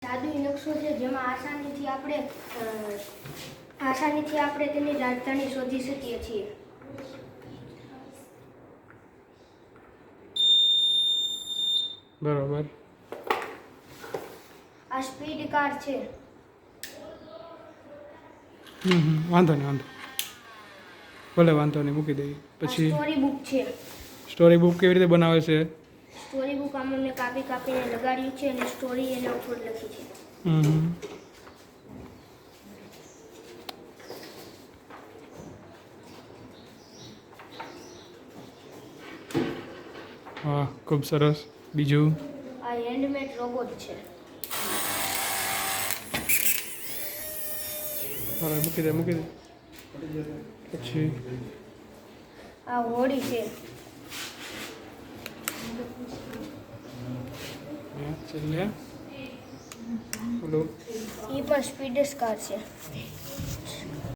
જાદુઈ નકશો છે જેમાં આસાનીથી આપણે તેની રાજધાની શોધી શકીએ છીએ. બરોબર. આ સ્પીડ કાર છે. વાંધો નહીં ભલે વાંધો નહીં મૂકી દઈએ. પછી સ્ટોરી બુક છે. સ્ટોરી બુક કેવી રીતે બનાવે છે? સ્ટોરી બુક આમાં મેં કાપીને લગાડ્યું છે અને સ્ટોરી એના ઉપર લખી છે. હા, ખૂબ સરસ. બીજું? આ હેન્ડમેડ રોબોટ છે. હા, મૂકી દે. પછી આ હોડી છે. છેલ્લે બોલો. એ પણ સ્પીડ કાર છે.